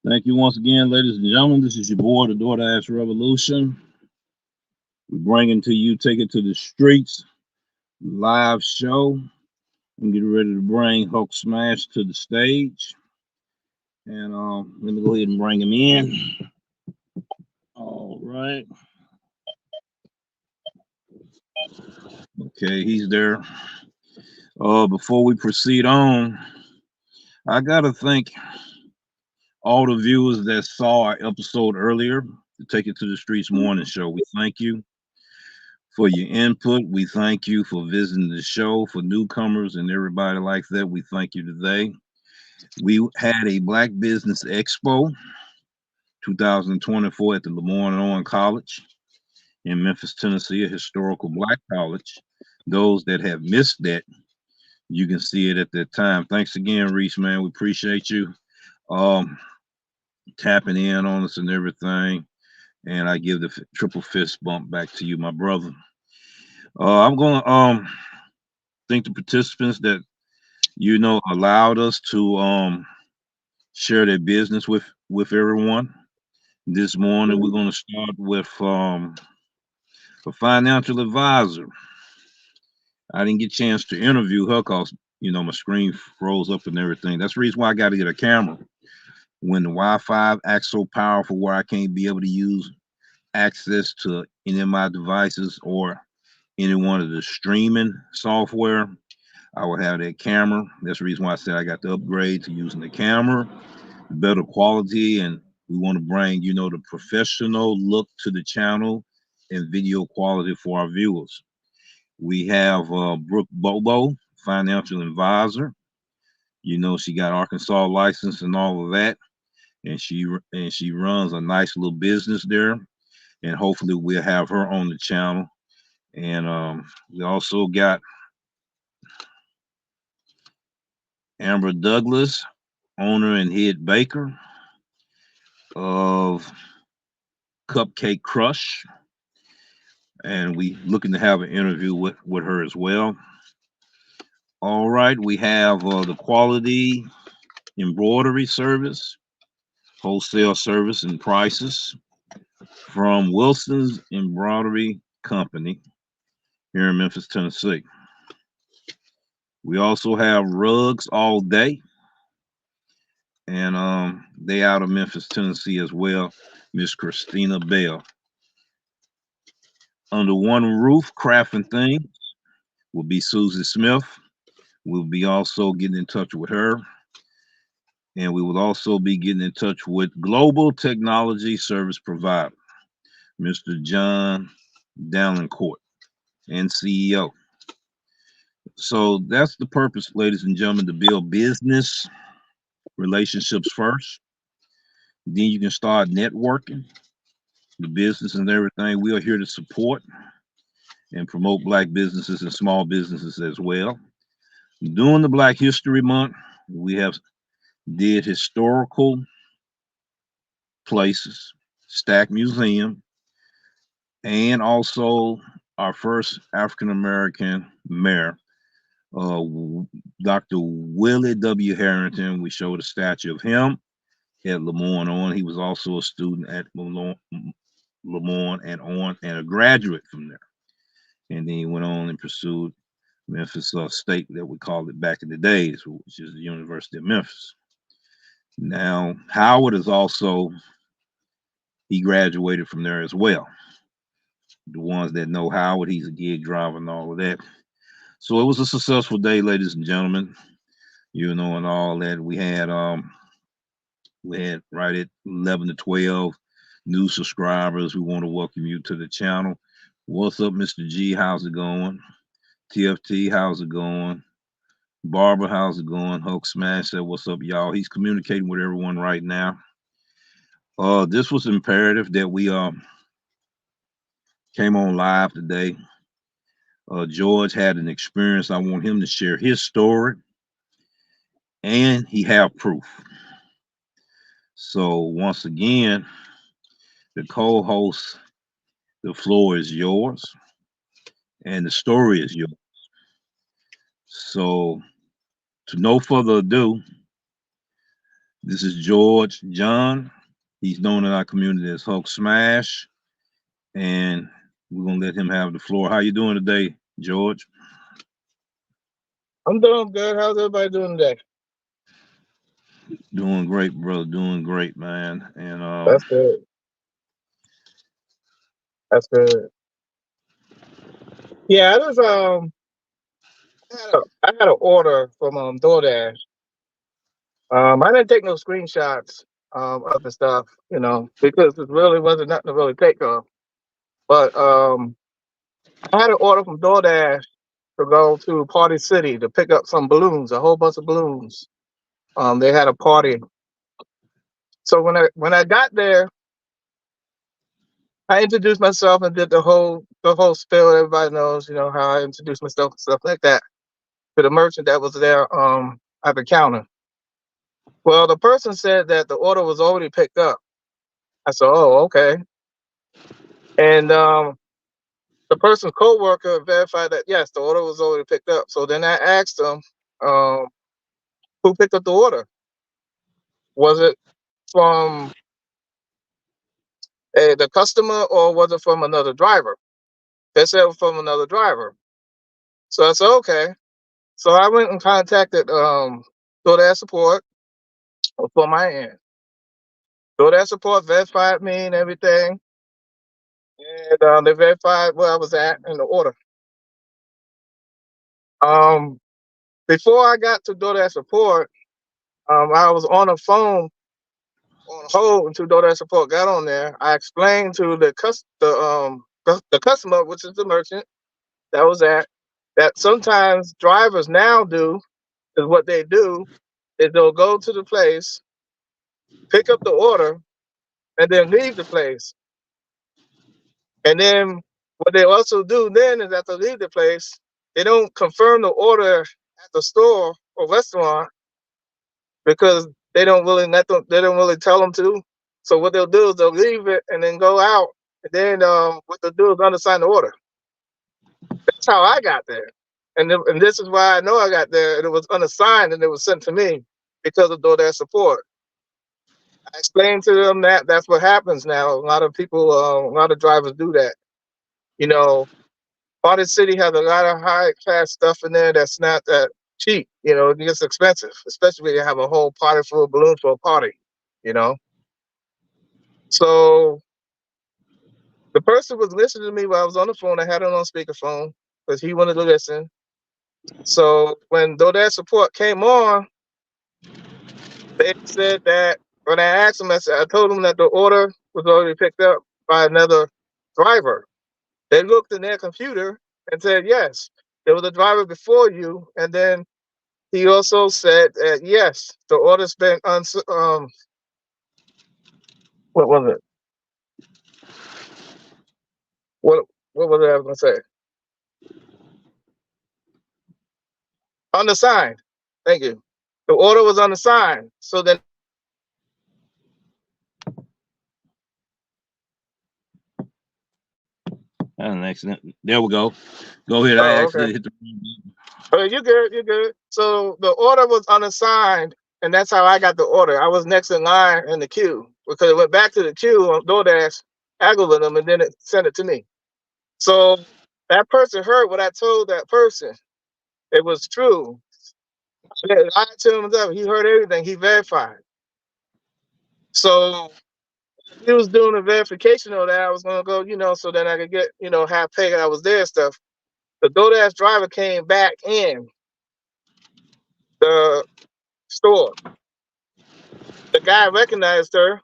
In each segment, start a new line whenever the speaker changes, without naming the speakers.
Thank you once again, ladies and gentlemen. This is your boy, the Doordash Revolution. We're bringing to you Take It to the Streets live show. I'm getting ready to bring Hulk Smash to the stage. And let me go ahead and bring him in. All right. Okay, he's there. Before we proceed on, I got to thank all the viewers that saw our episode earlier, the Take It to the Streets morning show. We thank you for your input. We thank you for visiting the show. For newcomers and everybody like that, we thank you today. We had a Black Business Expo 2024 at the Lemoyne College in Memphis, Tennessee, a historical Black college. Those that have missed that, you can see it at that time. Thanks again, Reese, man. We appreciate you tapping in on us and everything. And I give the triple fist bump back to you, my brother. I'm going to thank the participants that allowed us to share their business with everyone. This morning we're going to start with a financial advisor. I didn't get a chance to interview her because my screen froze up and everything. That's the reason why I got to get a camera. When the Wi-Fi acts so powerful where I can't be able to use access to any of my devices or any one of the streaming software, I will have that camera. That's the reason why I said I got to upgrade to using the camera, better quality, and we want to bring, the professional look to the channel and video quality for our viewers. We have Brooke Bobo, financial advisor. She got Arkansas license and all of that, and she runs a nice little business there. And hopefully we'll have her on the channel. And we also got Amber Douglas, owner and head baker of Cupcake Crush, and we looking to have an interview with her as well. All right, we have the quality embroidery service, wholesale service and prices from Wilson's Embroidery Company here in Memphis, Tennessee. We also have Rugs All Day, and they out of Memphis, Tennessee as well. Miss Christina Bell. Under one roof, crafting things will be Susie Smith. We'll be also getting in touch with her, and we will also be getting in touch with Global Technology Service Provider, Mr. John Dallencourt, and CEO. So that's the purpose, ladies and gentlemen, to build business relationships first. Then you can start networking, the business and everything. We are here to support and promote Black businesses and small businesses as well. During the Black History Month, we have did historical places, Stack Museum, and also our first African American mayor, uh, Dr. Willie W. Harrington. We showed a statue of him at Lemoyne on. He was also a student at Lemoyne and on, and a graduate from there. And then he went on and pursued Memphis State, that we called it back in the days, which is the University of Memphis. Now, Howard is also, he graduated from there as well. The ones that know Howard, he's a gig driver and all of that. So it was a successful day, ladies and gentlemen. You know, and all that. We had right at 11 to 12 new subscribers. We want to welcome you to the channel. What's up, Mr. G? How's it going? TFT, how's it going? Barbara, how's it going? Hulk Smash said, what's up, y'all? He's communicating with everyone right now. This was imperative that we came on live today. George had an experience. I want him to share his story, and he have proof. So once again, the co-host, the floor is yours, and the story is yours. So to no further ado, this is George John. He's known in our community as Hulk Smash, and we're gonna let him have the floor. How you doing today, George?
I'm doing good. How's everybody doing today?
Doing great, brother. Doing great, man. And
That's good. That's good. Yeah, I was I had an order from Doordash. I didn't take no screenshots of the stuff, because it really wasn't nothing to really take of. But I had an order from Doordash to go to Party City to pick up some balloons, a whole bunch of balloons. They had a party. So when I got there, I introduced myself and did the whole spiel. Everybody knows, how I introduced myself and stuff like that to the merchant that was there at the counter. Well, the person said that the order was already picked up. I said, "Oh, okay." And the person's coworker verified that yes, the order was already picked up. So then I asked them, um, "Who picked up the order? Was it from the customer or was it from another driver?" They said it was from another driver. So I said, "Okay." So I went and contacted DoorDash support for my end. DoorDash support verified me and everything, and they verified where I was at in the order. Um, Before I got to DoorDash support, I was on a phone on hold until DoorDash support got on there. I explained to the customer, which is the merchant that was at, that sometimes drivers now do is what they do is they'll go to the place, pick up the order, and then leave the place. And then what they also do then is after they leave the place, they don't confirm the order at the store or restaurant because they don't really let them. They don't really tell them to. So what they'll do is they'll leave it and then go out. And then what they'll do is undersign the order. That's how I got there. And this is why I know I got there. And it was unassigned and it was sent to me because of DoorDash support. I explained to them that that's what happens now. A lot of people, a lot of drivers do that. You know, Party City has a lot of high class stuff in there that's not that cheap. You know, it gets expensive, especially when you have a whole party full of balloons for a party. You know, so the person was listening to me while I was on the phone. I had it on speakerphone because he wanted to listen. So when DoorDash support came on, they said that when I asked them, I told them that the order was already picked up by another driver. They looked in their computer and said, yes, there was a driver before you. And then he also said that, yes, the order's been, what was it? What, what was it I was going to say? Unassigned. Thank you. The order was unassigned. So then,
That's an accident. There we go. Go ahead. I
oh, okay.
actually hit the.
You're good. You're good. So the order was unassigned, and that's how I got the order. I was next in line in the queue because it went back to the queue on DoorDash algorithm, and then it sent it to me. So that person heard what I told that person. It was true. I told him he heard everything. He verified. So he was doing a verification of that. I was gonna go, so then I could get, half pay. I was there and stuff. The DoorDash driver came back in the store. The guy recognized her.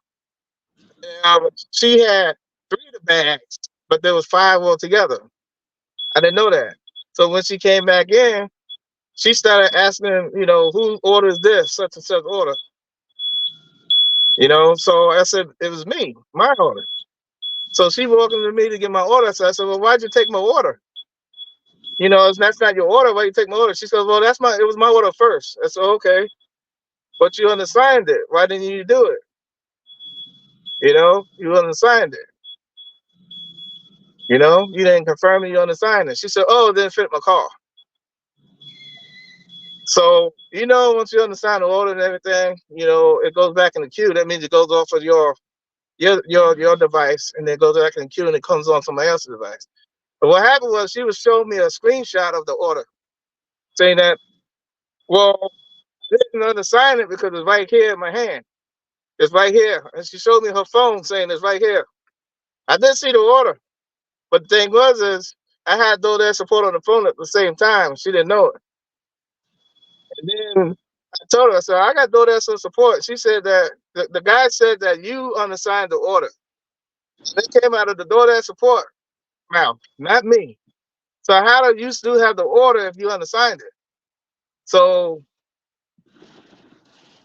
She had 3 of the bags, but there was 5 altogether. I didn't know that. So when she came back in, she started asking, who orders this, such and such order. So I said, it was me, my order. So she walked into me to get my order. So I said, well, why'd you take my order? That's not your order. Why you take my order? She said, well, it was my order first. I said, okay, but you unassigned it. Why didn't you do it? You unassigned it. You didn't confirm it, you unassigned it. She said, oh, it didn't fit my car. So, once you unassign the order and everything, it goes back in the queue. That means it goes off of your device and then goes back in the queue and it comes on somebody else's device. But what happened was she was showing me a screenshot of the order saying that, well, I didn't unassign it because it's right here in my hand. It's right here. And she showed me her phone saying it's right here. I did see the order. But the thing is I had DoorDash support on the phone at the same time. She didn't know it. And then I told her, I said, I got DoorDash support. She said that the guy said that you unassigned the order. They came out of the DoorDash support mouth, not me. So how do you still have the order if you unassigned it? So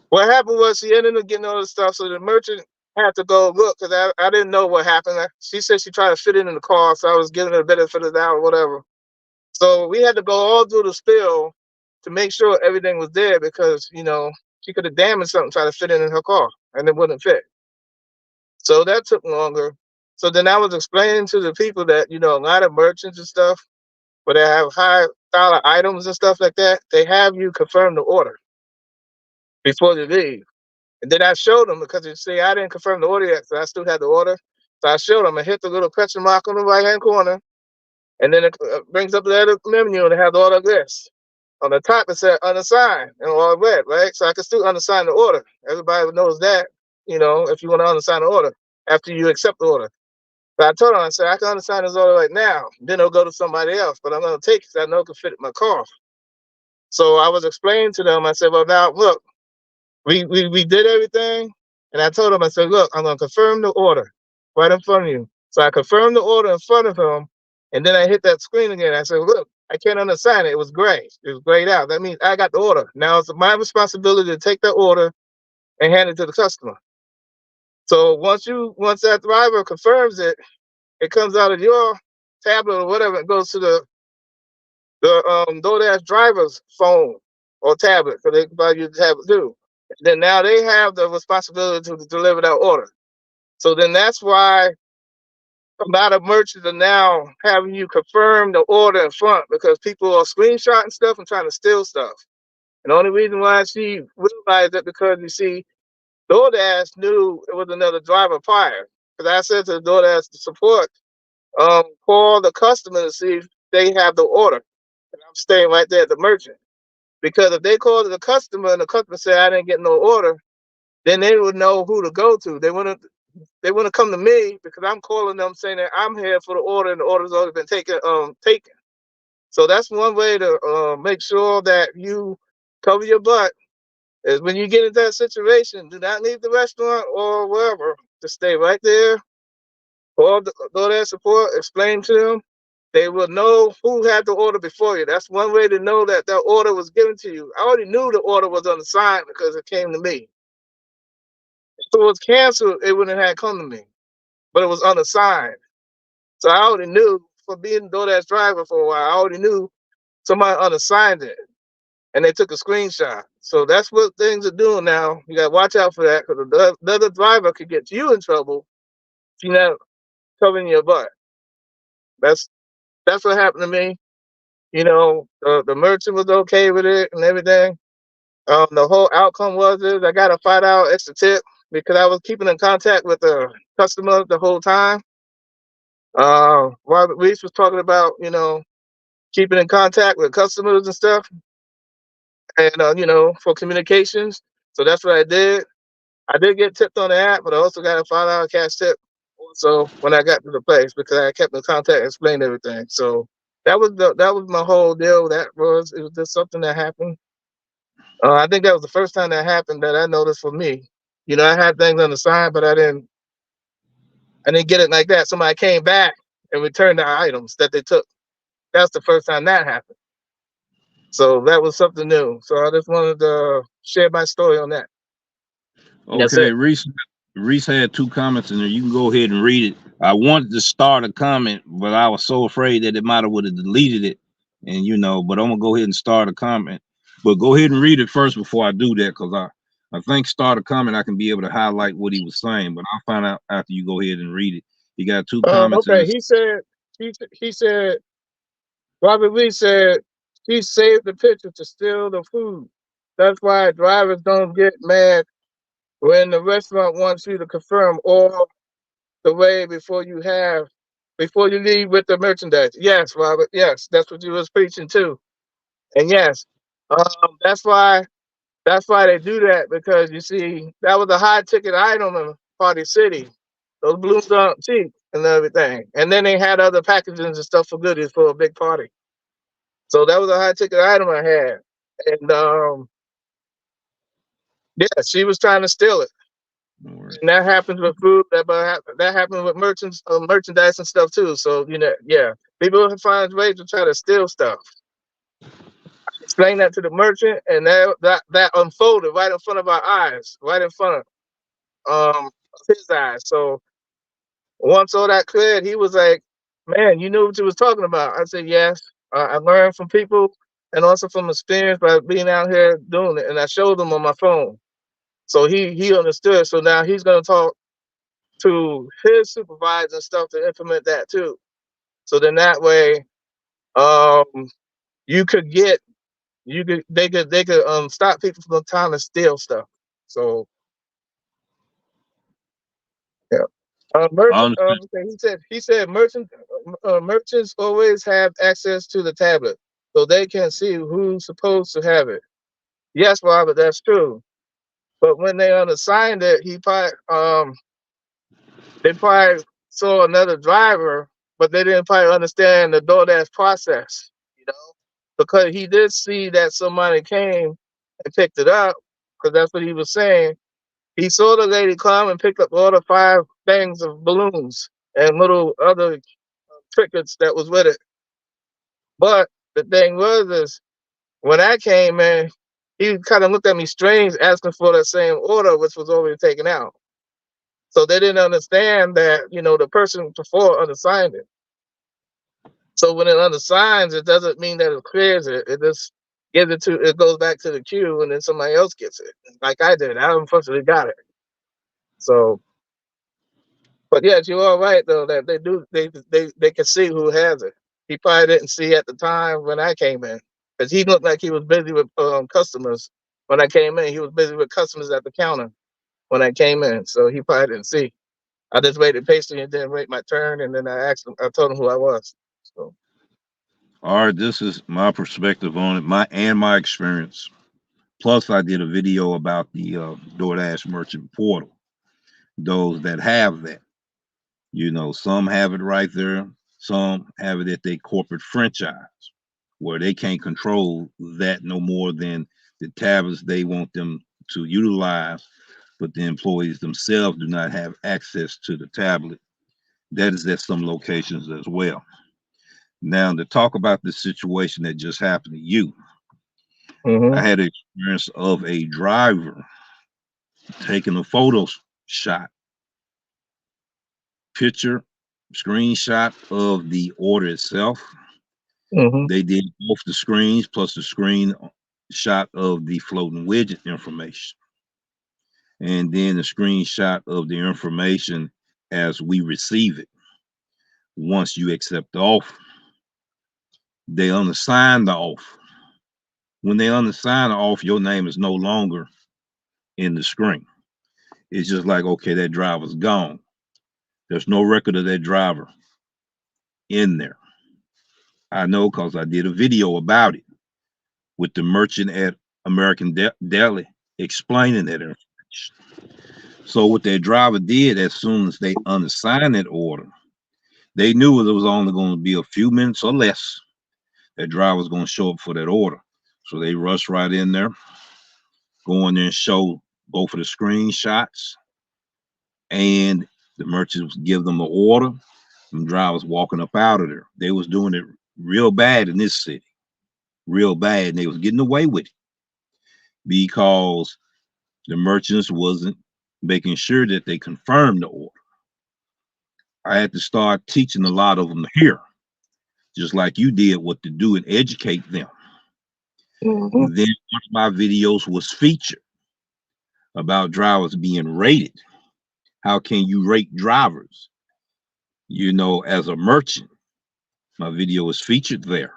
what happened was she ended up getting all this stuff. So the merchant had to go look because I didn't know what happened. She said she tried to fit it in the car, so I was giving her a benefit of the doubt or whatever. So we had to go all through the spill to make sure everything was there because, she could have damaged something trying to fit it in her car and it wouldn't fit. So that took longer. So then I was explaining to the people that, a lot of merchants and stuff, where they have high dollar items and stuff like that, they have you confirm the order before they leave. And then I showed them because you see, I didn't confirm the order yet, so I still had the order. So I showed them. I hit the little question mark on the right hand corner, and then it brings up the other menu and it has the order list. On the top, it said unassigned and all red, right? So I can still unassign the order. Everybody knows that, if you want to unassign the order after you accept the order. So I told him, I said, I can unassign this order right now. Then it'll go to somebody else, but I'm going to take it because I know it can fit in my car. So I was explaining to them, I said, well, now, look, we did everything. And I told him, I said, look, I'm going to confirm the order right in front of you. So I confirmed the order in front of him. And then I hit that screen again. I said, look, I can't unassign it. It was gray. It was grayed out. That means I got the order. Now it's my responsibility to take that order and hand it to the customer. So once that driver confirms it, it comes out of your tablet or whatever. It goes to the DoorDash driver's phone or tablet because they buy you the tablet too. Then now they have the responsibility to deliver that order. So then that's why a lot of merchants are now having you confirm the order in front because people are screenshotting stuff and trying to steal stuff. And the only reason why she realized it because you see, DoorDash knew it was another driver prior. Because I said to the DoorDash support, call the customer to see if they have the order. And I'm staying right there at the merchant. Because if they called the customer and the customer said I didn't get no order, then they would know who to go to. They wouldn't come to me because I'm calling them saying that I'm here for the order and the order's already been taken. So that's one way to make sure that you cover your butt is when you get into that situation, do not leave the restaurant or wherever. Just stay right there, call their support, explain to them. They will know who had the order before you. That's one way to know that that order was given to you. I already knew the order was unassigned because it came to me. If it was canceled, it wouldn't have come to me, but it was unassigned. So I already knew from being a DoorDash driver for a while, I already knew somebody unassigned it and they took a screenshot. So that's what things are doing now. You got to watch out for that because the other driver could get you in trouble if you're not covering your butt. That's that's what happened to me. The merchant was okay with it and everything. The whole outcome was is I got a $5 extra tip because I was keeping in contact with the customer the whole time. Robert Reese was talking about keeping in contact with customers and stuff, and for communications. So that's what I did. I did get tipped on the app, but I also got a $5 cash tip. Also, when I got to the place, because I kept in contact and explained everything. So that was my whole deal. It was just something that happened. I think that was the first time that happened that I noticed for me. I had things on the side, but I didn't get it like that. Somebody came back and returned the items that they took. That's the first time that happened. So that was something new. So I just wanted to share my story on that. And that's
Okay,
it.
Reese had two comments in there. You can go ahead and read it. I wanted to start a comment, but I was so afraid that it might have would have deleted it. And but I'm gonna go ahead and start a comment. But go ahead and read it first before I do that, because I think start a comment I can be able to highlight what he was saying, but I'll find out after you go ahead and read it. He got two comments in
Okay.
this.
He said Robert Lee said she saved the picture to steal the food. That's why drivers don't get mad when the restaurant wants you to confirm all the way before you leave with the merchandise. Yes, Robert. Yes, that's what you was preaching too. And yes, that's why they do that because you see that was a high ticket item in Party City. Those balloons aren't cheap and everything. And then they had other packages and stuff for goodies for a big party. So that was a high ticket item I had. And yeah, she was trying to steal it.
Don't worry.
And that happens with food. That happens with merchandise and stuff too. So yeah, people find ways to try to steal stuff. Explain that to the merchant, and that unfolded right in front of our eyes, right in front of his eyes. So once all that cleared, he was like, "Man, you knew what you was talking about." I said, "Yes, I learned from people and also from experience by being out here doing it." And I showed him on my phone, so he understood. So now he's gonna talk to his supervisor and stuff to implement that too. So then that way, um, you could get they could stop people from trying to steal stuff. So yeah.
I
Merchant.
understand.
Okay, he said merchants always have access to the tablet, so they can see who's supposed to have it. Yes, Robert, that's true. But when they unassigned it, they probably saw another driver, but they didn't probably understand the DoorDash process, you know, because he did see that somebody came and picked it up, because that's what he was saying. He saw the lady come and pick up all the 5 things of balloons and little other trinkets that was with it. But the thing was is when I came in, he kind of looked at me strange, asking for the same order, which was already taken out. So they didn't understand that the person before unassigned it. So when it unassigns, it doesn't mean that it clears it. It just gives it to, it goes back to the queue, and then somebody else gets it, like I did. I unfortunately got it. So, but yes, you're all right though that they do. They can see who has it. He probably didn't see at the time when I came in, because he looked like he was busy with customers when I came in. He was busy with customers at the counter when I came in, so he probably didn't see. I just waited patiently and then wait my turn, and then I asked him. I told him who I was. So.
All right, this is my perspective on it, my experience. Plus, I did a video about the DoorDash merchant portal. Those that have that, some have it right there. Some have it at their corporate franchise, where they can't control that no more than the tablets they want them to utilize, but the employees themselves do not have access to the tablet. That is at some locations as well. Now, to talk about the situation that just happened to you, I
Mhm.
had an experience of a driver taking a photo shot, picture, screenshot of the order itself.
Mhm.
They did both the screens plus the screen shot of the floating widget information, and then a screenshot of the information as we receive it. Once you accept the offer, they unassign the offer. When they unassign the offer, your name is no longer in the screen. It's just like, okay, that driver's gone. There's no record of that driver in there. I know because I did a video about it with the merchant at American Deli explaining that information. So what that driver did, as soon as they unassigned that order, they knew it was only going to be a few minutes or less that driver was going to show up for that order. So they rushed right in there, go in there and show both of the screenshots, and the merchants give them the order. And drivers walking up out of there. They was doing it real bad in this city, real bad, and they was getting away with it because the merchants wasn't making sure that they confirmed the order. I had to start teaching a lot of them here, just like you did, what to do and educate them.
Mhm.
Then one of my videos was featured about drivers being rated. How can you rate drivers? As a merchant, my video was featured there.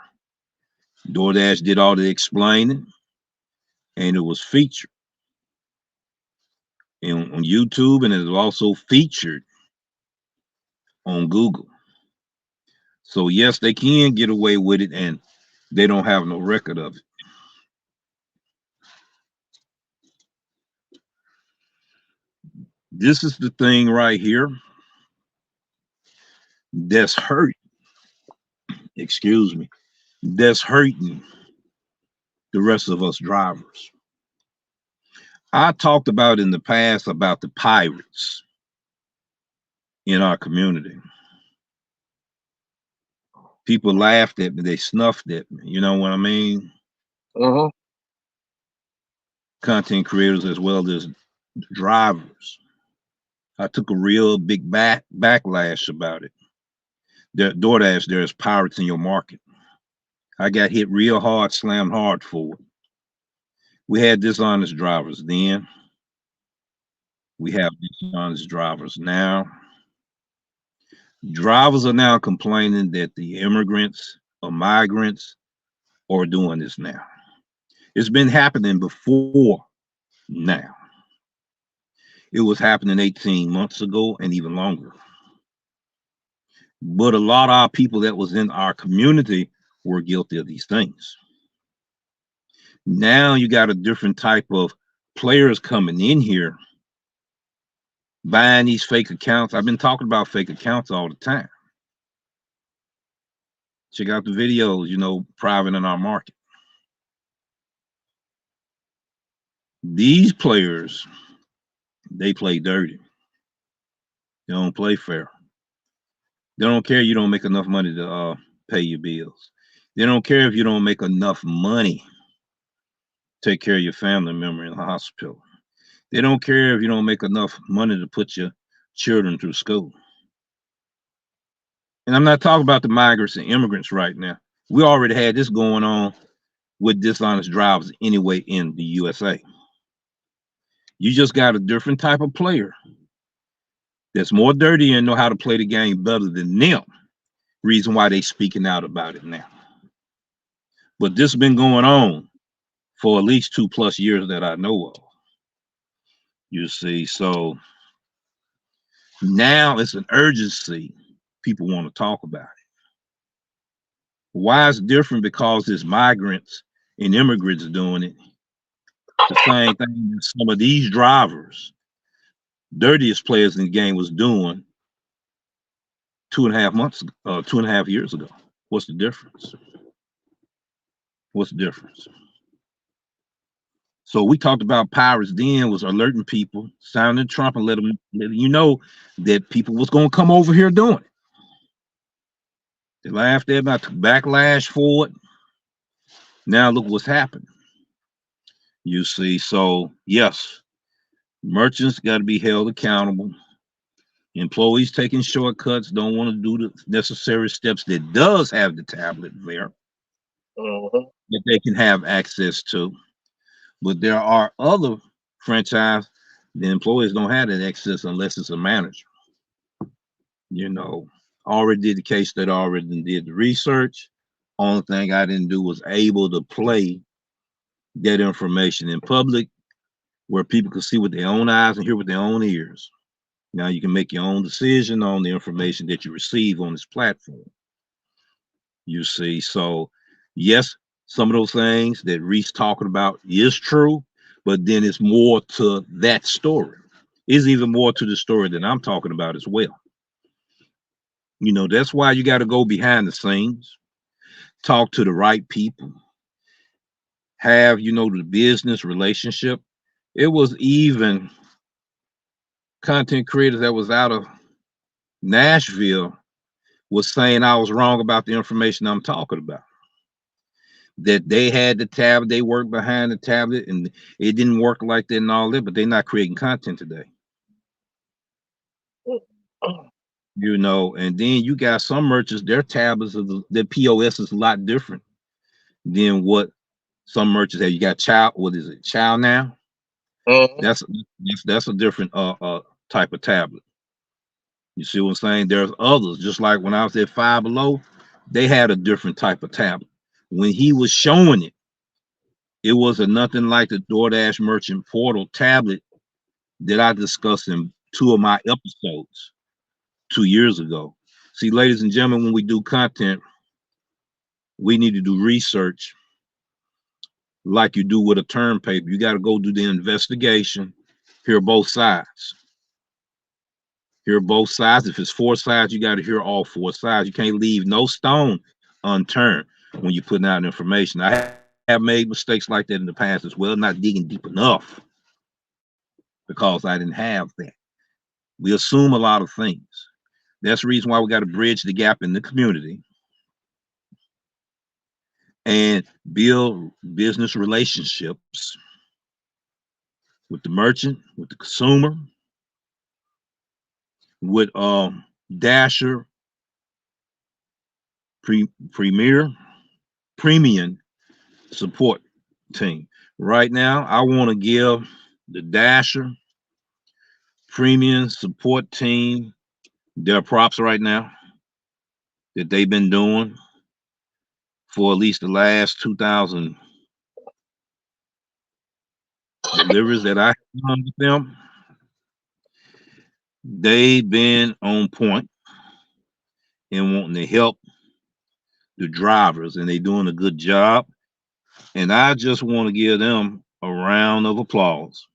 DoorDash did all the explaining, and it was featured on YouTube, and it was also featured on Google. So yes, they can get away with it, and they don't have no record of it. This is the thing right here that's hurt. Excuse me. That's hurting the rest of us drivers. I talked about in the past about the pirates in our community. People laughed at me, they snuffed at me. You know what I mean?
Mhm.
Content creators as well as drivers. I took a real big backlash about it. DoorDash, there's pirates in your market. I got hit real hard, slammed hard for it. We had dishonest drivers then. We have dishonest drivers now. Drivers are now complaining that the immigrants or migrants are doing this now. It's been happening before now. It was happening 18 months ago and even longer. But a lot of our people that was in our community were guilty of these things. Now you got a different type of players coming in here buying these fake accounts. I've been talking about fake accounts all the time. Check out the videos, private in our market. These players, they play dirty. They don't play fair. They don't care you don't make enough money to pay your bills. They don't care if you don't make enough money to take care of your family member in the hospital. They don't care if you don't make enough money to put your children through school. And I'm not talking about the migrants and immigrants right now. We already had this going on with dishonest drivers anyway in the USA. You just got a different type of player that's more dirty and know how to play the game better than them. Reason why they speaking out about it now. But this has been going on for at least 2+ years that I know of. You see, so now it's an urgency. People want to talk about it. Why it's different? Because it's migrants and immigrants doing it. The same thing that some of these drivers, dirtiest players in the game, was doing 2.5 months, 2.5 years ago. What's the difference? What's the difference? So we talked about pirates then was alerting people, sounding Trump and letting you know that people was going to come over here doing it. They laughed at about backlash for it. Now look what's happened. You see, so yes, merchants got to be held accountable. Employees taking shortcuts don't want to do the necessary steps that does have the tablet there that they can have access to. But there are other franchise the employees don't have that access unless it's a manager. You know, already did the case that already did the research. Only thing I didn't do was able to play that information in public where people can see with their own eyes and hear with their own ears. Now you can make your own decision on the information that you receive on this platform. You see, so yes, some of those things that Reese talking about is true, but then it's more to that story. It's even more to the story that I'm talking about as well. You know, that's why you got to go behind the scenes, talk to the right people, have, the business relationship. It was even content creators that was out of Nashville was saying I was wrong about the information I'm talking about. That they had the tablet, they worked behind the tablet, and it didn't work like that and all that, but they're not creating content today. And then you got some merchants, their tablets, their POS is a lot different than what some merchants have. You got Child, what is it, Child Now? That's a different type of tablet. You see what I'm saying? There's others, just like when I was at Five Below, they had a different type of tablet. When he was showing it, it was nothing like the Doordash Merchant Portal tablet that I discussed in 2 of my episodes 2 years ago. See, ladies and gentlemen, when we do content, we need to do research like you do with a term paper. You got to go do the investigation, hear both sides. Hear both sides. If it's 4 sides, you got to hear all 4 sides. You can't leave no stone unturned when you're putting out information. I have made mistakes like that in the past as well, not digging deep enough because I didn't have that. We assume a lot of things. That's the reason why we got to bridge the gap in the community and build business relationships with the merchant, with the consumer, with Dasher, Premier, Premium support team. Right now, I want to give the Dasher Premium support team their props right now that they've been doing for at least the last 2,000 deliveries that I have done with them. They've been on point and wanting to help the drivers, and they're doing a good job. And I just want to give them a round of applause.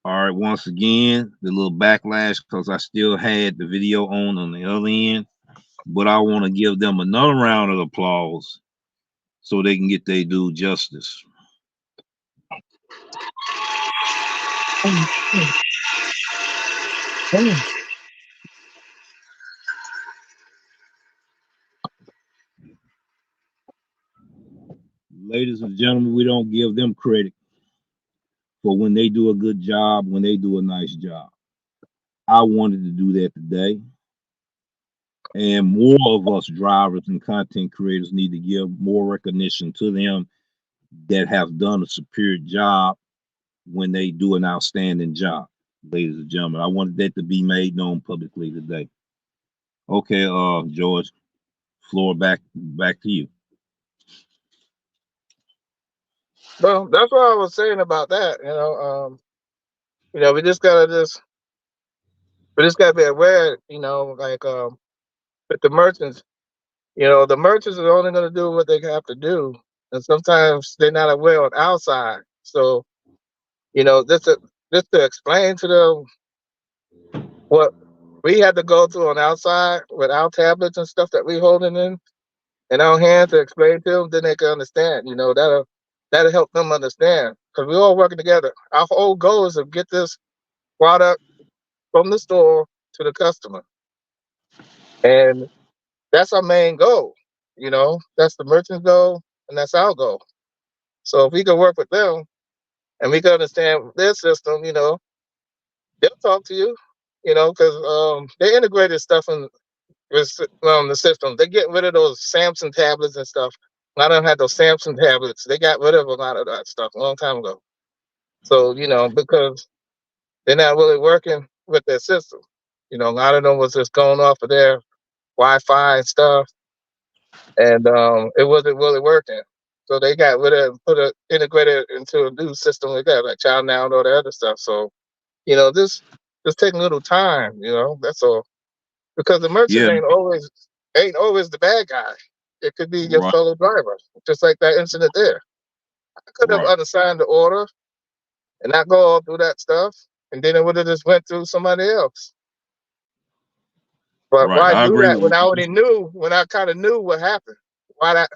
All right, once again, the little backlash because I still had the video on the other end, but I want to give them another round of applause so they can get their due justice. Ladies and gentlemen, we don't give them credit for when they do a good job, when they do a nice job. I wanted to do that today. And more of us drivers and content creators need to give more recognition to them that have done a superior job when they do an outstanding job, ladies and gentlemen. I wanted that to be made known publicly today. Okay, George, floor back to you.
Well, that's what I was saying about that. We just gotta be aware. Like with the merchants. The merchants are only gonna do what they have to do, and sometimes they're not aware on outside. So just to explain to them what we had to go through on outside with our tablets and stuff that we holding in our hands to explain to them, then they can understand. That'll help them understand because we're all working together. Our whole goal is to get this product from the store to the customer, and that's our main goal. That's the merchant's goal, and that's our goal. So if we can work with them and we can understand their system, they'll talk to you. Because they integrated stuff in with the system. They get rid of those Samsung tablets and stuff. A lot of them had those Samsung tablets. They got rid of a lot of that stuff a long time ago. So because they're not really working with their system. A lot of them was just going off of their Wi-Fi and stuff, and it wasn't really working. So they got rid of put it integrated into a new system like that, like Child Now and all that other stuff. So this just take a little time. That's all. Because the merchant
Yeah,
ain't always the bad guy. It could be your
right,
fellow driver, just like that incident there. I could have
right,
unassigned the order and not go all through that stuff, and then it would have just went through somebody else. But
right.
why
I
do
agree
that
with
when I
you.
already knew, when I kind of knew what happened? Why that?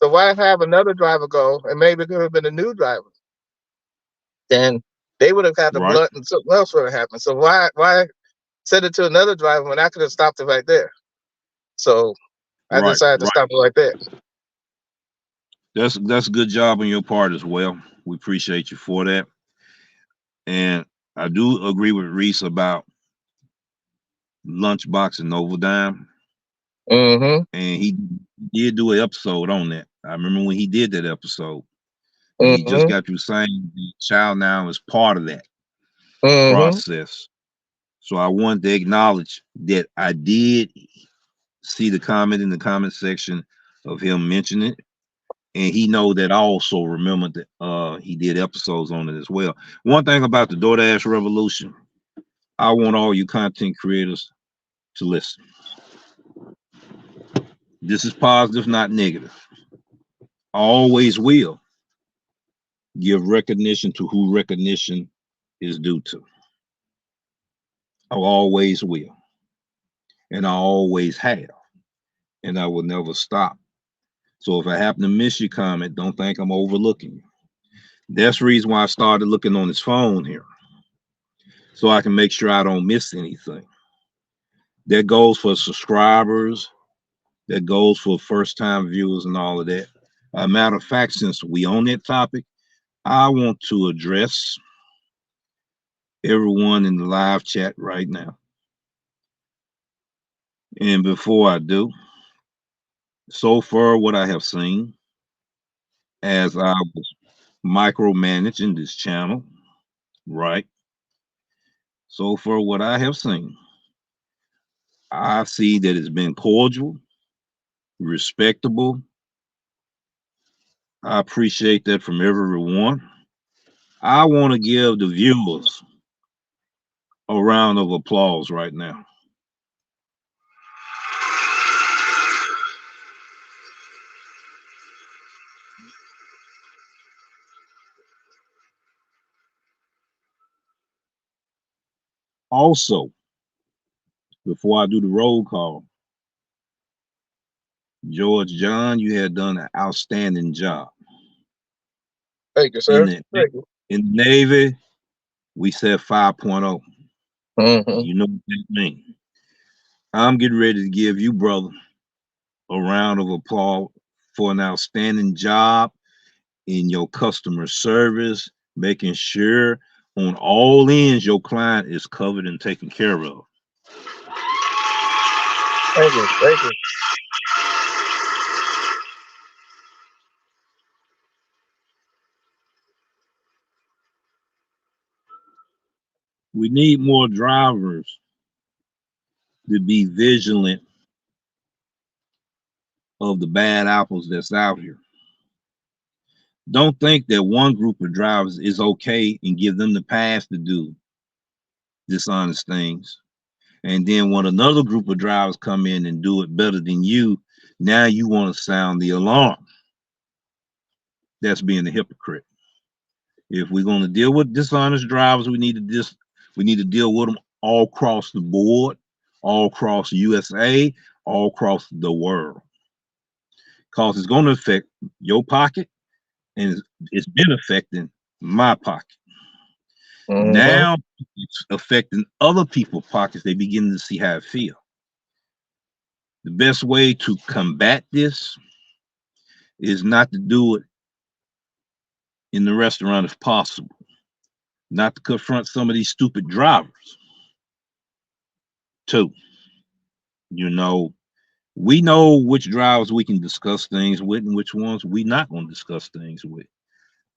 So why have another driver go, and maybe it could have been a new driver? Then they would have had the
Right,
blunt, and something else would have happened. So why send it to another driver when I could have stopped it right there? So I
right,
decided to
right.
stop it right there.
That's a good job on your part as well. We appreciate you for that. And I do agree with Reese about Lunchbox and Novodime.
Mm-hmm.
And he did do an episode on that. I remember when he did that episode, and he just
Mm-hmm.
got through saying the child now is part of that
Mm-hmm.
process. So I wanted to acknowledge that I did see the comment in the comment section of him mentioning it. And he know that I also remembered that he did episodes on it as well. One thing about the DoorDash revolution, I want all you content creators to listen. This is positive, not negative. I always will give recognition to who recognition is due to. I always will. And I always have. And I will never stop. So if I happen to miss your comment, don't think I'm overlooking you. That's the reason why I started looking on his phone here. So I can make sure I don't miss anything. That goes for subscribers, that goes for first time viewers and all of that. A matter of fact, since we on that topic, I want to address everyone in the live chat right now. And before I do, so far what I have seen as I was micromanaging this channel, right? So far what I have seen, I see that it's been cordial, respectable. I appreciate that from everyone. I want to give the viewers a round of applause right now. Also, before I do the roll call, George John, you had done an outstanding job.
Thank you,
In
sir.
the
Thank you.
in the Navy, we said 5.0.
Mm-hmm.
You know what that means. I'm getting ready to give you, brother, a round of applause for an outstanding job in your customer service, making sure On all ends, your client is covered and taken care of.
Thank you. Thank you.
We need more drivers to be vigilant of the bad apples that's out here. Don't think that one group of drivers is okay and give them the pass to do dishonest things. And then when another group of drivers come in and do it better than you, now you want to sound the alarm. That's being a hypocrite. If we're going to deal with dishonest drivers, we need to deal with them all across the board, all across USA, all across the world. Because it's going to affect your pocket and it's been affecting my pocket.
Mm-hmm.
Now it's affecting other people's pockets. They begin to see how it feels. The best way to combat this is not to do it in the restaurant if possible, not to confront some of these stupid drivers. Too, you know, we know which drivers we can discuss things with and which ones we not going to discuss things with.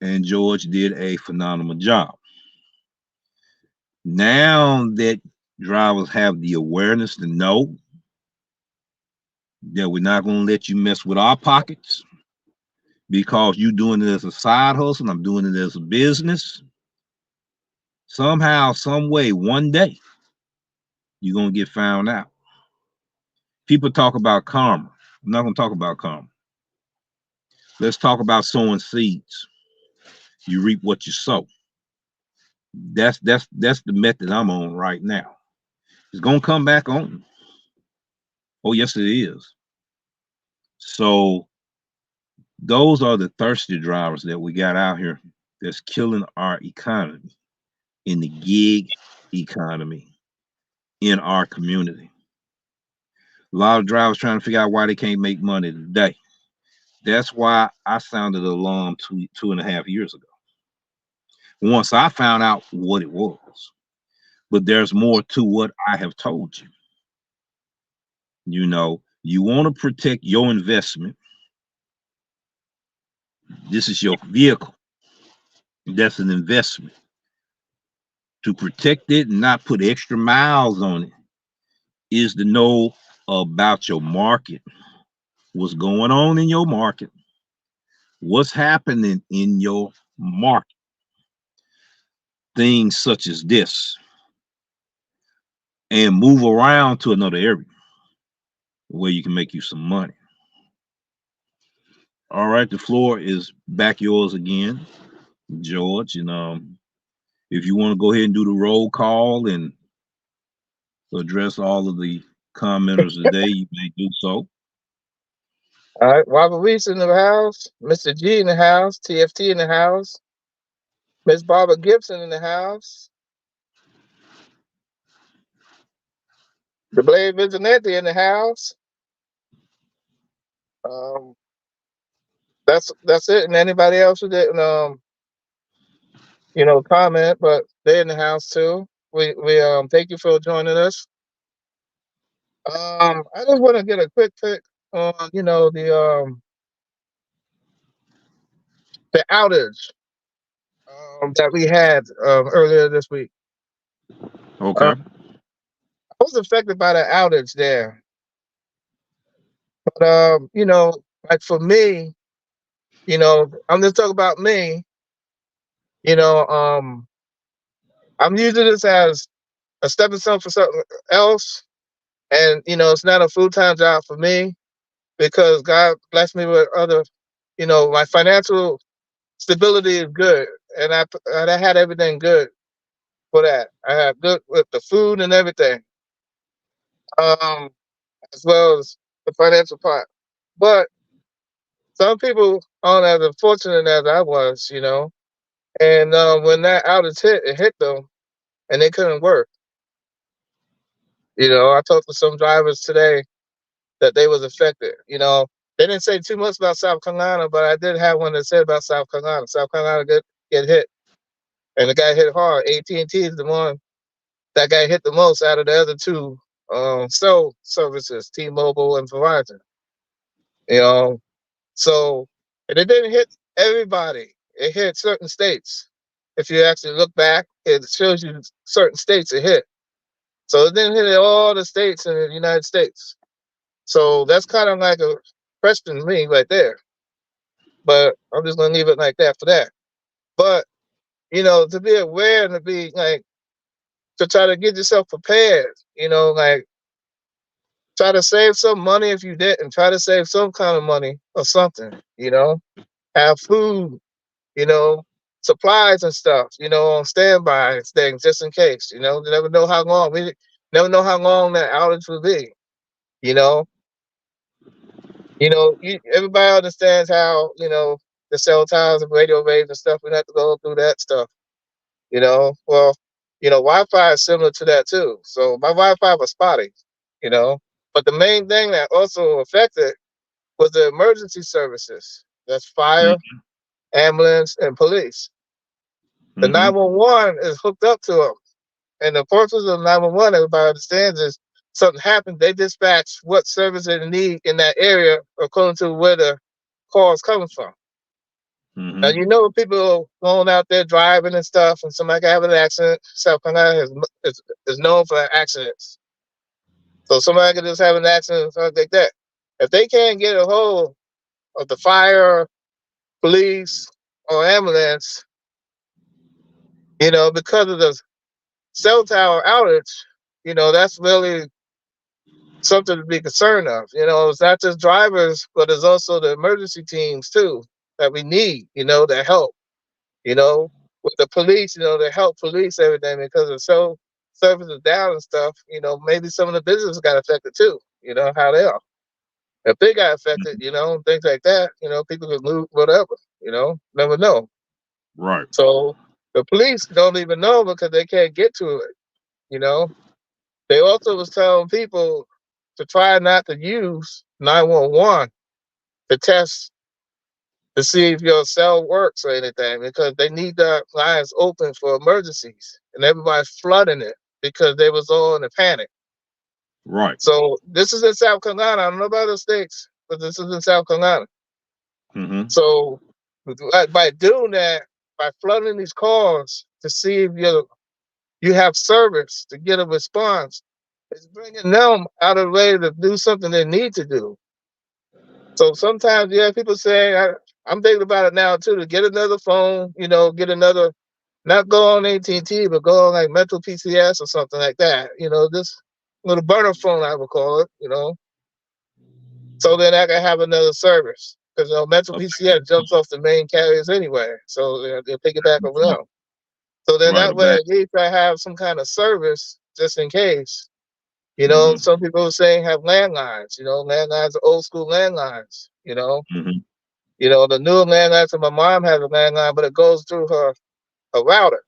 And George did a phenomenal job. Now that drivers have the awareness to know that we're not going to let you mess with our pockets because you're doing it as a side hustle, I'm doing it as a business. Somehow, some way, one day, you're going to get found out. People talk about karma. I'm not going to talk about karma. Let's talk about sowing seeds. You reap what you sow. That's the method I'm on right now. It's gonna come back on. Oh yes, it is. So those are the thirsty drivers that we got out here that's killing our economy in the gig economy in our community. A lot of drivers trying to figure out why they can't make money today. That's why I sounded the alarm 2.5 years ago. Once I found out what it was. But there's more to what I have told you. You know, you want to protect your investment. This is your vehicle. That's an investment. To protect it and not put extra miles on it is to know about your market, what's going on in your market, what's happening in your market. Things such as this, and move around to another area where you can make you some money. All right, the floor is back yours again, George. And if you want to go ahead and do the roll call and address all of the commenters today, you may do so.
All right. Robert Reese in the house. Mr. G in the house. TFT in the house. Miss Barbara Gibson in the house. The Blade Vigilanti in the house. Um, that's it. And anybody else who didn't comment, but they're in the house too. We thank you for joining us. I just want to get a quick pick on the outage that we had earlier this week.
Okay.
I was affected by the outage there, but like for me, I'm just talking about me. You know, I'm using this as a stepping stone for something else, and it's not a full time job for me because God blessed me with other, my financial stability is good, and I had everything good for that. I had good with the food and everything, um, as well as the financial part. But some people aren't as fortunate as I was, And when that outage hit, it hit them, and they couldn't work. I talked to some drivers today that they was affected. They didn't say too much about South Carolina, but I did have one that said about South Carolina. South Carolina get hit, and the guy hit hard. AT&T is the one that got hit the most out of the other two cell services, T-Mobile and Verizon. You know, so and it didn't hit everybody. It hit certain states. If you actually look back, it shows you certain states it hit. So it didn't hit all the states in the United States. So that's kind of like a question to me right there. But I'm just gonna leave it like that for that. But to be aware and to be like to try to get yourself prepared, like try to save some money if you didn't. Try to save some kind of money or something. Have food, you know, supplies and stuff, on standby and things just in case. You never know how long we never know how long that outage will be. You know, everybody understands how the cell towers and radio waves and stuff. We have to go through that stuff. Well, Wi-Fi is similar to that too. So my Wi-Fi was spotty. You know, but the main thing that also affected was the emergency services. That's fire, ambulance, and police. The
Mm-hmm.
911 is hooked up to them. And the purpose of 911, everybody understands, is something happens, they dispatch what service they need in that area according to where the call is coming from. Now,
Mm-hmm.
people going out there driving and stuff, and somebody can have an accident. South Carolina is known for accidents. So somebody can just have an accident and something like that. If they can't get a hold of the fire, police, or ambulance, because of the cell tower outage, that's really something to be concerned of. It's not just drivers, but it's also the emergency teams too that we need, to help, with the police, to help police everything because the cell service is down and stuff. Maybe some of the businesses got affected too, how they are. If they got affected, things like that, people could lose whatever, never know.
Right.
So the police don't even know because they can't get to it, you know. They also was telling people to try not to use 911 to test to see if your cell works or anything because they need the lines open for emergencies and everybody's flooding it because they was all in a panic.
Right.
So this is in South Carolina. I don't know about other states, but this is in South Carolina.
Mm-hmm.
So by doing that, by flooding these calls to see if you have service to get a response, it's bringing them out of the way to do something they need to do. So sometimes, yeah, people say, I'm thinking about it now too, to get another phone, get another, not go on AT&T, but go on like Metro PCS or something like that, this little burner phone, I would call it. So then I can have another service. Because Metro PCS jumps off the main carriers anyway. So they'll pick it back over them. So then
Right.
that
A
way,
back.
at least I have some kind of service just in case.
Mm-hmm.
Some people are saying have landlines. Landlines are old school landlines.
Mm-hmm.
The newer landlines, and my mom has a landline, but it goes through her router.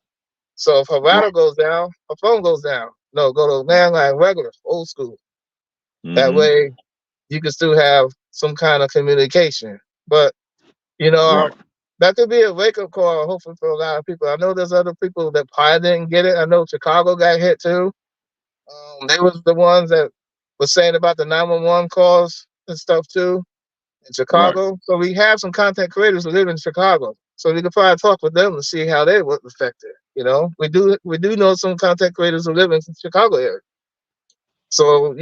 So if her router
Right.
goes down, her phone goes down. No, go to landline regular, old school. That
Mm-hmm.
way you can still have some kind of communication. But you know,
Right.
that could be a wake up call, hopefully, for a lot of people. I know there's other people that probably didn't get it. I know Chicago got hit too. They was the ones that was saying about the 911 calls and stuff too in
Right.
Chicago. So we have some content creators who live in Chicago. So we could probably talk with them to see how they were affected. We do know some content creators who live in the Chicago area. So,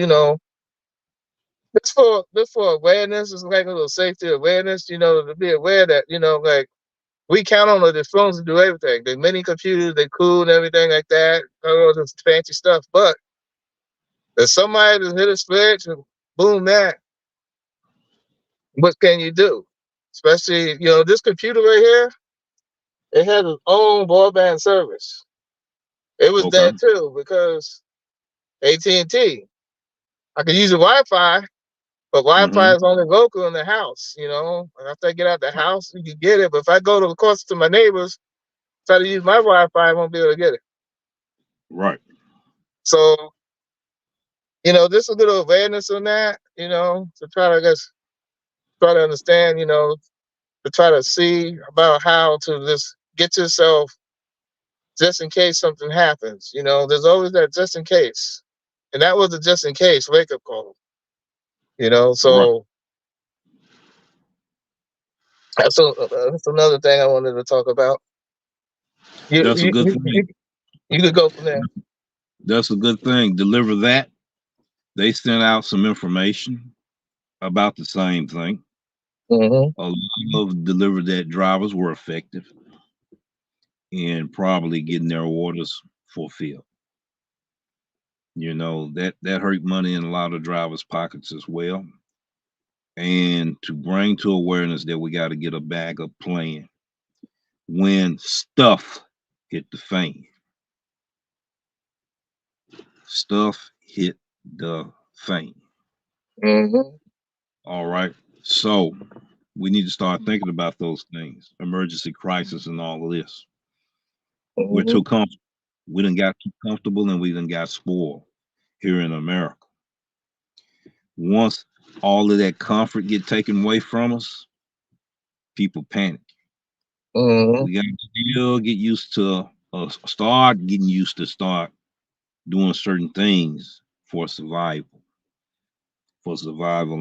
just for awareness, it's like a little safety awareness, to be aware that, like we count on the phones to do everything. The mini computers, they cool and everything like that. All this fancy stuff. But if somebody just hit a switch and boom that, what can you do? Especially, this computer right here, it had its own broadband service. It was
Okay.
dead too because AT&T. I could use the Wi-Fi, but Wi-Fi
Mm-hmm.
is only local in the house. After I get out the house, you can get it. But if I go to the course to my neighbors, try to use my Wi-Fi, I won't be able to get it.
Right.
So, just a little awareness on that, to try to, I guess, try to understand, to try to see about how to just get yourself just in case something happens. There's always that just in case, and that was a just in case wake up call.
Right.
So that's another thing I wanted to talk about. You
That's a
you
good
you,
thing.
you, you could go from there.
That's a good thing. Deliver that. They sent out some information about the same thing.
Hmm.
A lot of deliver that drivers were effective in probably getting their orders fulfilled. That hurt money in a lot of drivers' pockets as well. And to bring to awareness that we got to get a backup plan when stuff hit the fan. Stuff hit the fan.
Hmm.
All right. So we need to start thinking about those things. Emergency crisis and all of this. We're
Hmm.
too comfortable. We done got too comfortable and we done got spoiled here in America. Once all of that comfort get taken away from us, people panic.
Hmm.
We got to still get used to start getting used to start doing certain things for survival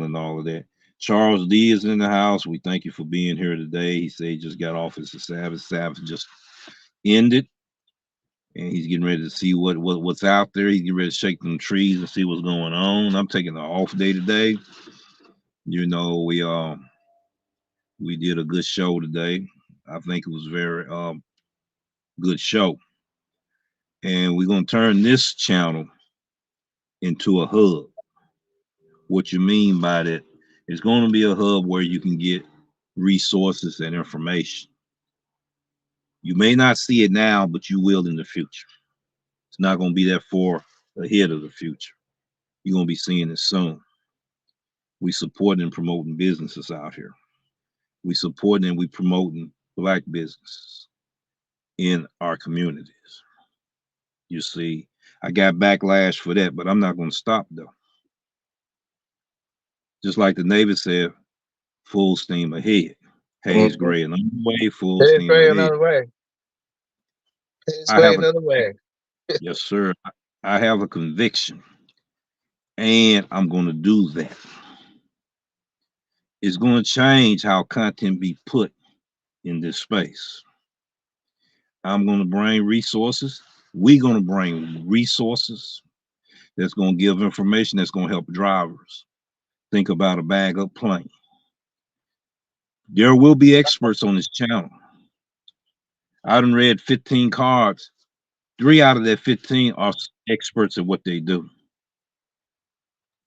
and all of that. Charles D is in the house. We thank you for being here today. He said he just got off his Sabbath. Sabbath just ended, and he's getting ready to see what's out there. He's getting ready to shake them trees and see what's going on. I'm taking an off day today. We did a good show today. I think it was very good show, and we're gonna turn this channel into a hub. What you mean by that? It's going to be a hub where you can get resources and information. You may not see it now, but you will in the future. It's not going to be that far ahead of the future. You're going to be seeing it soon. We supporting and promoting businesses out here. We supporting and we promoting black businesses in our communities. You see, I got backlash for that, but I'm not going to stop though. Just like the Navy said, full steam ahead. Hayes
Hmm.
Gray another way, full
It's
steam
great
ahead.
another way. It's
I
great
have a
another way.
yes, sir. I have a conviction, and I'm going to do that. It's going to change how content be put in this space. I'm going to bring resources. We're going to bring resources that's going to give information that's going to help drivers think about a bag up plane. There will be experts on this channel. I done read 15 cards. 3 out of that 15 are experts at what they do.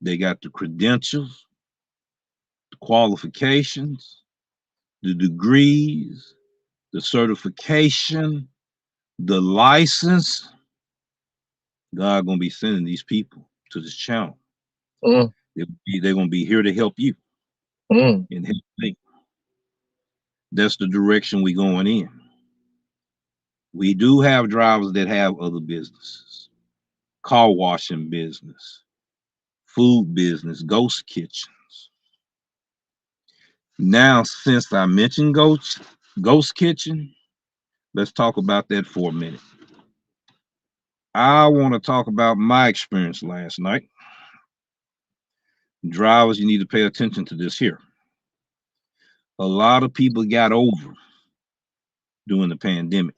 They got the credentials, the qualifications, the degrees, the certification, the license. God gonna be sending these people to this channel.
Mm,
They're gonna be here to help you
mm,
and help me. That's the direction we going in. We do have drivers that have other businesses, car washing business, food business, ghost kitchens. Now, since I mentioned ghost kitchen, let's talk about that for a minute. I want to talk about my experience last night. Drivers, you need to pay attention to this here. A lot of people got over during the pandemic,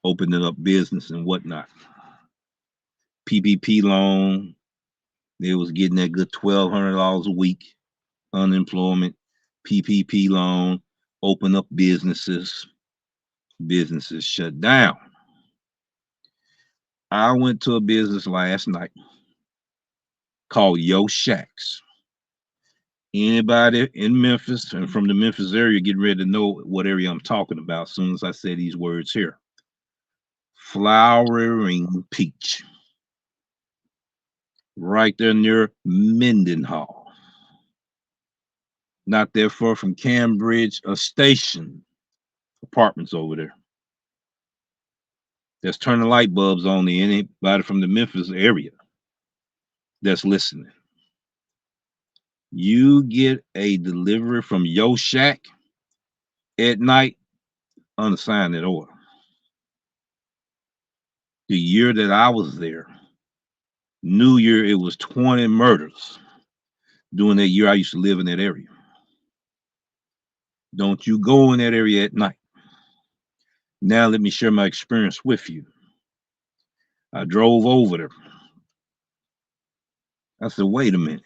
opening up business and whatnot. PPP loan, they was getting that good $1,200 a week. Unemployment, PPP loan, open up businesses. Businesses shut down. I went to a business last night called Yo Shacks. Anybody in Memphis and from the Memphis area get ready to know what area I'm talking about as soon as I say these words here. Flowering Peach, right there near Mendenhall, not that far from Cambridge, a station apartments over there. That's turning light bulbs on the anybody from the Memphis area that's listening. You get a delivery from Yo Shack at night, unassigned that order. The year that I was there, New Year, it was 20 murders. During that year, I used to live in that area. Don't you go in that area at night. Now, let me share my experience with you. I drove over there. I said, wait a minute.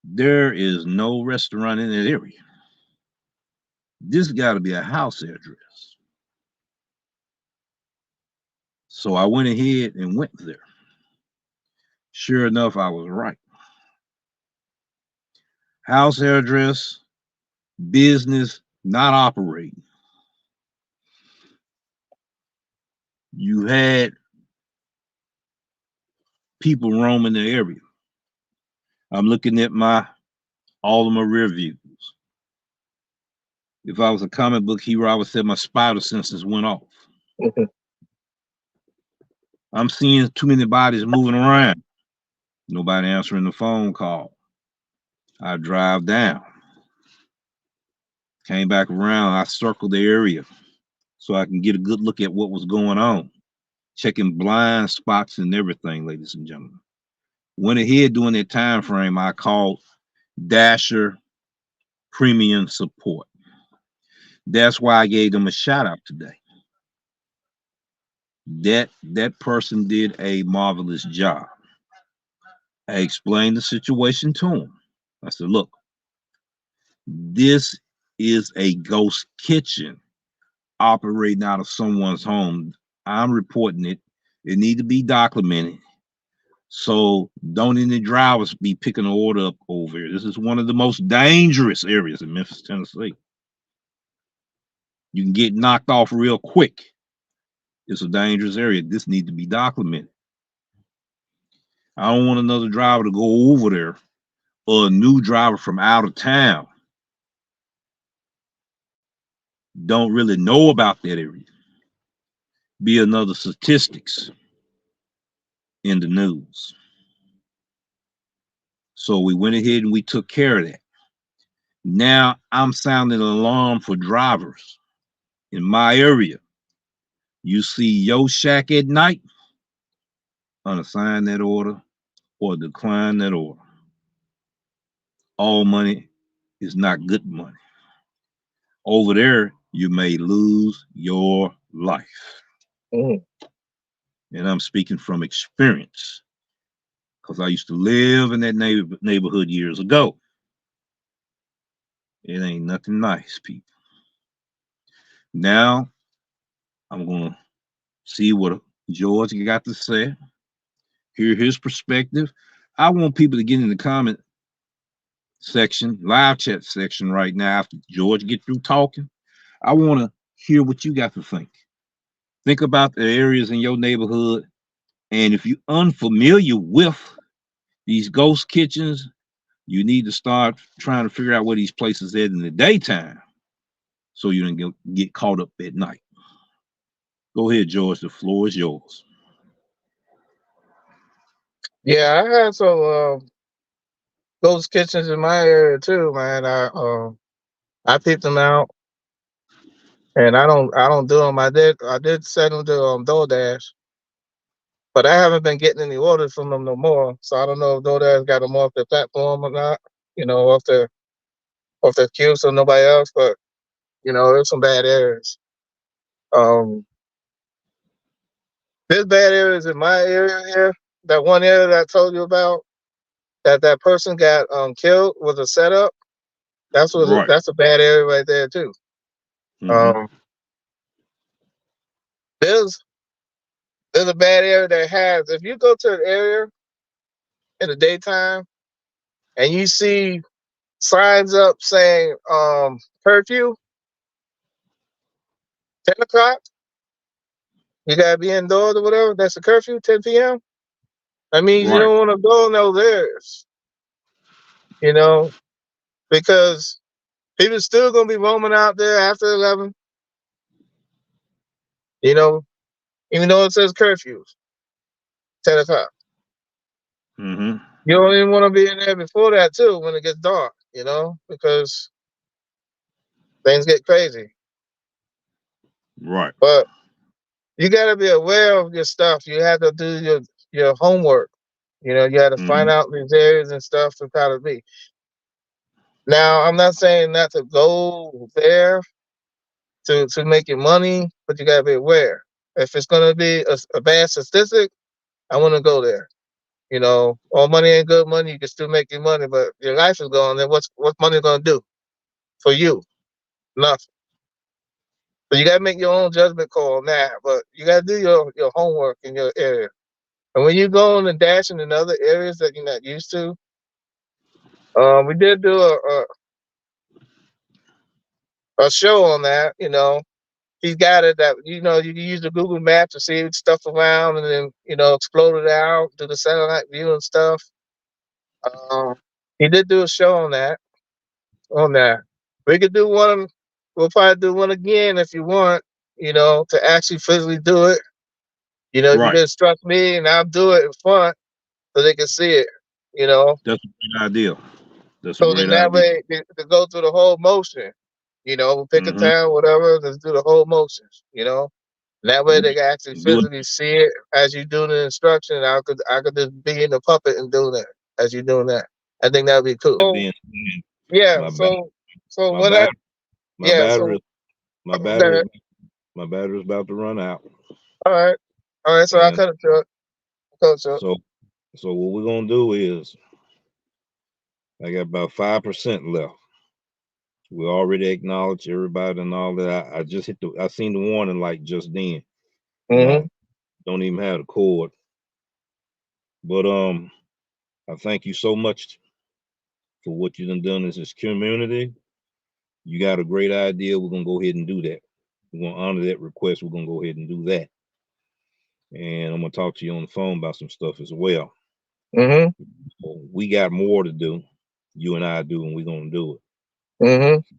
There is no restaurant in that area. This got to be a house address. So I went ahead and went there. Sure enough, I was right. House address, business not operating. You had people roaming the area. I'm looking at all of my rear views. If I was a comic book hero, I would say my spider senses went off. I'm seeing too many bodies moving around. Nobody answering the phone call. I drive down. Came back around. I circled the area so I can get a good look at what was going on. Checking blind spots and everything, ladies and gentlemen. Went ahead during that time frame. I called Dasher Premium Support. That's why I gave them a shout out today. That person did a marvelous job. I explained the situation to him. I said, look, this is a ghost kitchen operating out of someone's home. I'm reporting it. It need to be documented. So don't any drivers be picking the order up over here. This is one of the most dangerous areas in Memphis, Tennessee. You can get knocked off real quick. It's a dangerous area. This needs to be documented. I don't want another driver to go over there or a new driver from out of town don't really know about that area. Be another statistics in the news. So we went ahead and we took care of that. Now I'm sounding an alarm for drivers in my area. You see your shack at night, unassign that order or decline that order. All money is not good money. Over there, you may lose your life.
Mm.
And I'm speaking from experience because I used to live in that neighborhood years ago. It ain't nothing nice, people. Now I'm going to see what George got to say, hear his perspective. I want people to get in the comment section, live chat section right now after George get through talking. I want to hear what you got to think. Think about the areas in your neighborhood. And if you're unfamiliar with these ghost kitchens, you need to start trying to figure out where these places are in the daytime so you don't get caught up at night. Go ahead, George. The floor is yours.
Yeah, I had some ghost kitchens in my area too, man. I picked them out, and I don't do them. I did send them to Doordash, but I haven't been getting any orders from them no more. So I don't know if Doordash got them off their platform or not. Off their queue, so nobody else. But there's some bad areas. Um, there's bad areas in my area here. That one area that I told you about, that person got killed with a setup.
Right.
That's a bad area right there too.
Mm-hmm.
Um, there's there's a bad area that has. If you go to an area in the daytime and you see signs up saying curfew, 10 o'clock, you gotta be indoors or whatever. That's a curfew, 10 p.m. That means you
Right.
don't want to go in those areas, you know, because people still gonna be roaming out there after 11. You know, even though it says curfews, 10 o'clock.
Mm-hmm.
You don't even want to be in there before that too, when it gets dark. Because things get crazy.
Right.
But you got to be aware of your stuff. You have to do your homework. You had to find
Hmm.
out these areas and stuff to kind of be. Now, I'm not saying not to go there to make your money, but you got to be aware. If it's going to be a bad statistic, I want to go there. All money ain't good money. You can still make your money, but your life is gone. Then what's money going to do for you? Nothing. So you got to make your own judgment call on that. But you got to do your homework in your area. And when you go on and dashing in other areas that you're not used to, we did do a show on that. He's got it that you can use the Google Map to see stuff around, and then explode it out, do the satellite view and stuff. Um, he did do a show on that. On that, we could do one. We'll probably do one again if you want. To actually physically do it. You
Right.
can instruct me, and I'll do it in front so they can see it. You know,
That's a great idea. That's a
so then
great
that
idea.
way to go through the whole motion. We'll pick a
Hmm.
town, whatever, let's do the whole motions. And that way they can actually
Do it
physically see it as you do the instruction. I could just be in the puppet and do that as you doing that. I think that would be cool.
being
Yeah.
my back,
So
my
when
back,
I
my
yeah.
battery,
So
my
go
battery,
ahead.
my battery's about to run out,
All right. All right. So I
and
cut it short. Cut it short.
so so what we're gonna do is I got about 5% left. We already acknowledged everybody and all that. I just I seen the warning light just then, and I
Mm-hmm.
don't even have the cord. But I thank you so much for what you done in this community. You got a great idea. We're gonna go ahead and do that. We're gonna honor that request. We're gonna go ahead and do that. And I'm gonna talk to you on the phone about some stuff as well.
Mm-hmm.
So we got more to do. You and I do, and we're gonna do it.
Mm-hmm.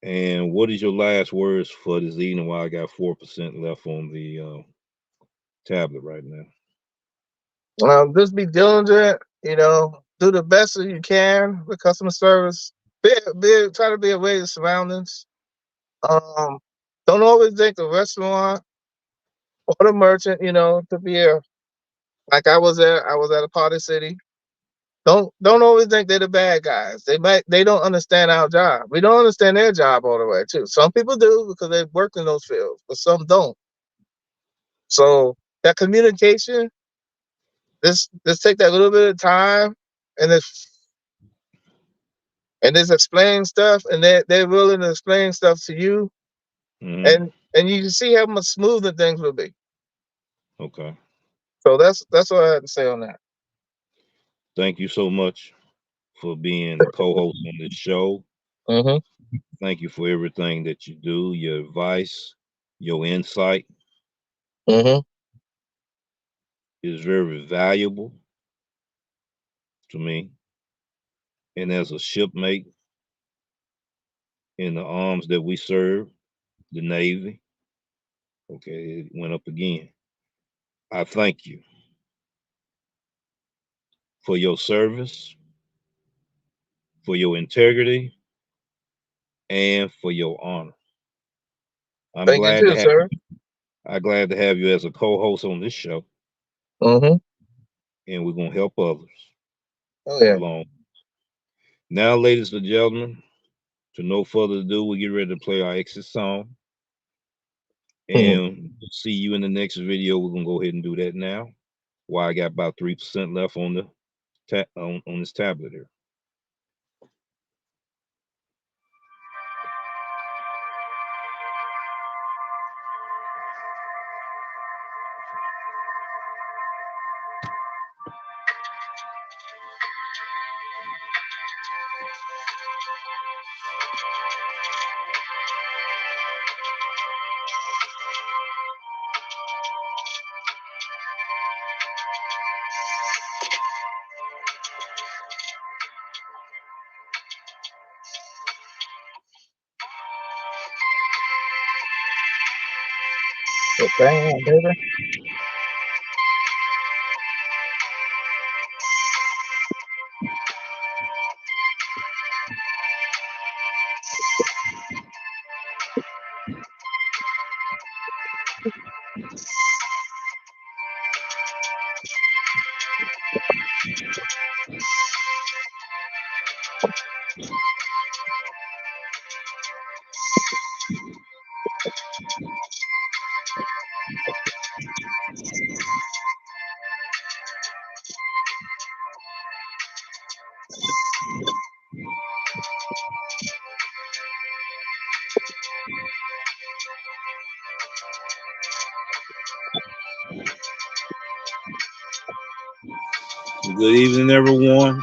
And what is your last words for this evening? While I got 4% left on the tablet right now.
Just be diligent. Do the best that you can with customer service. Try to be aware of your surroundings. Um, don't always think the restaurant or the merchant, to be like I was at a party city. Don't always think they're the bad guys. They don't understand our job. We don't understand their job all the way too. Some people do because they work in those fields, but some don't. So that communication, just take that little bit of time and just explain stuff, and they're willing to explain stuff to you,
Hmm.
and you can see how much smoother things will be.
Okay.
So that's what I had to say on that.
Thank you so much for being the co-host on this show.
Mm-hmm.
Thank you for everything that you do, your advice, your insight
Mm-hmm.
is very valuable to me. And as a shipmate in the arms that we serve, the Navy, okay, it went up again. I thank you for your service, for your integrity, and for your honor. I'm
Thank you
glad to
too,
have
sir.
I'm glad to have you as a co-host on this show,
Mm-hmm.
and we're gonna help others
Oh yeah.
along. Now, ladies and gentlemen, to no further ado, we get ready to play our exit song,
Mhm.
and we'll see you in the next video. We're gonna go ahead and do that now. While I got about 3% left on the on this tablet here.
Well, damn, baby.
Good evening, everyone,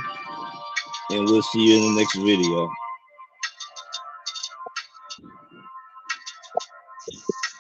and we'll see you in the next video.